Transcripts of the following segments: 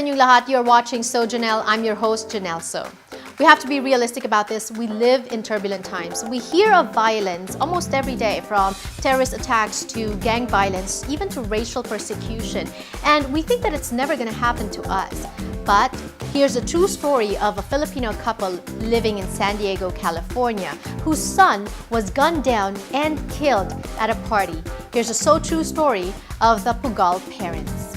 sa inyong lahat. You're watching So Janelle. I'm your host, Janelle So. We have to be realistic about this. We live in turbulent times. We hear of violence almost every day, from terrorist attacks to gang violence, even to racial persecution. And we think that it's never going to happen to us. But here's a true story of a Filipino couple living in San Diego, California, whose son was gunned down and killed at a party. Here's a so true story of the Pugal parents.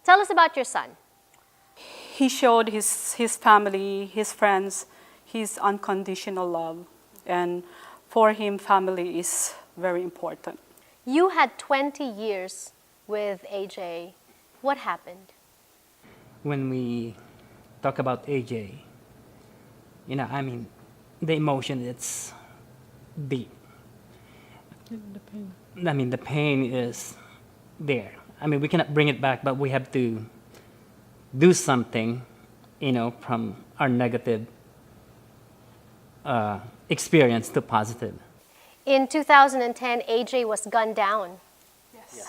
Tell us about your son. He showed his family, his friends, his unconditional love. And for him, family is very important. You had 20 years with AJ. What happened? When we talk about AJ, the emotion, it's deep. The pain is there. We cannot bring it back, but we have to do something, from our negative experience to positive. In 2010, AJ was gunned down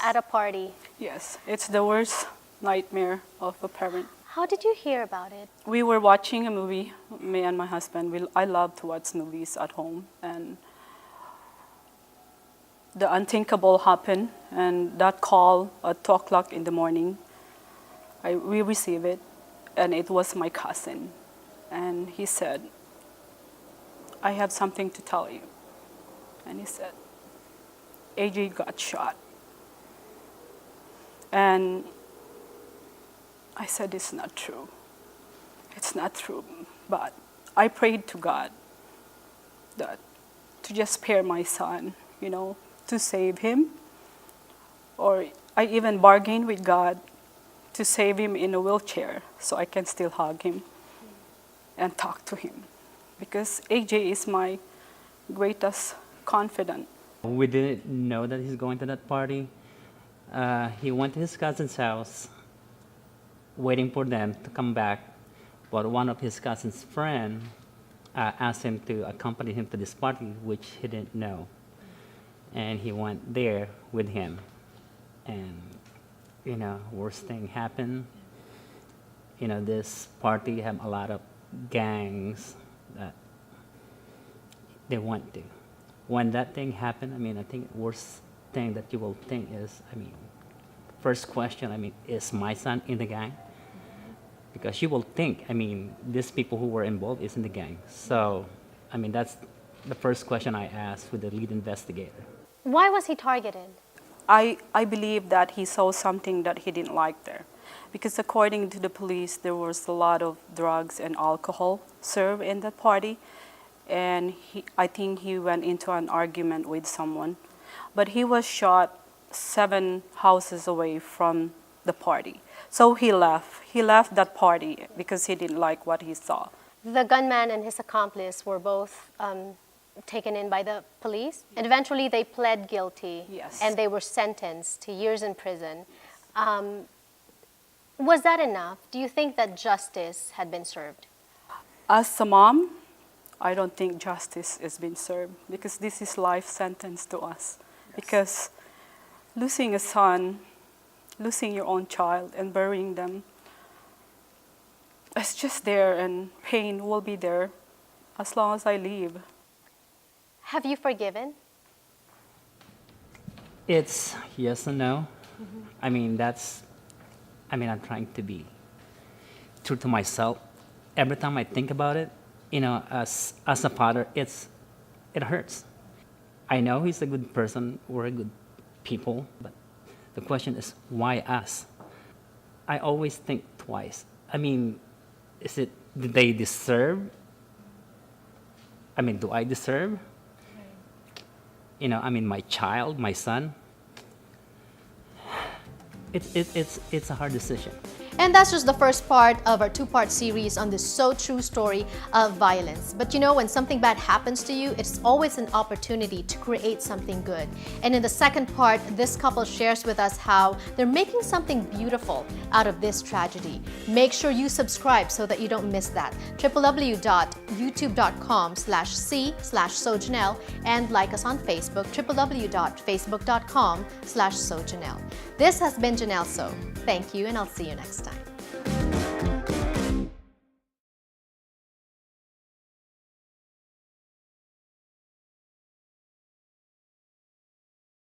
at a party. Yes, it's the worst nightmare of a parent. How did you hear about it? We were watching a movie, me and my husband. I love to watch movies at home, and the unthinkable happened, and that call at 2 o'clock in the morning, we received it, and it was my cousin. And he said, "I have something to tell you." And he said, "AJ got shot." And I said, "It's not true. It's not true." But I prayed to God that to just spare my son, to save him. Or I even bargained with God to save him in a wheelchair so I can still hug him and talk to him. Because AJ is my greatest confidant. We didn't know that he's going to that party. He went to his cousin's house, waiting for them to come back. But one of his cousin's friend asked him to accompany him to this party, which he didn't know. And he went there with him. And, worst thing happened. This party had a lot of gangs that they went to. When that thing happened, I think worst thing that you will think is, first question, is my son in the gang? Because you will think, these people who were involved is in the gang. So, that's the first question I asked with the lead investigator. Why was he targeted? I believe that he saw something that he didn't like there. Because according to the police, there was a lot of drugs and alcohol served in that party. And I think he went into an argument with someone. But he was shot 7 houses away from the party. So he left. He left that party because he didn't like what he saw. The gunman and his accomplice were both taken in by the police, and eventually they pled guilty. Yes. And they were sentenced to years in prison. Was that enough? Do you think that justice had been served? As a mom, I don't think justice has been served because this is life sentence to us. Yes. Because losing a son, losing your own child and burying them, it's just there, and pain will be there as long as I live. Have you forgiven? It's yes and no. I'm trying to be true to myself. Every time I think about it, as a father, it hurts. I know he's a good person, we're a good people, but the question is, why us? I always think twice. Did they deserve? Do I deserve? My child, my son. It's a hard decision. And that's just the first part of our two-part series on this so true story of violence. But you know, when something bad happens to you, it's always an opportunity to create something good. And in the second part, this couple shares with us how they're making something beautiful out of this tragedy. Make sure you subscribe so that you don't miss that. www.youtube.com/c/sojanelle and like us on Facebook, www.facebook.com/sojanelle. This has been Janelle So. Thank you, and I'll see you next time.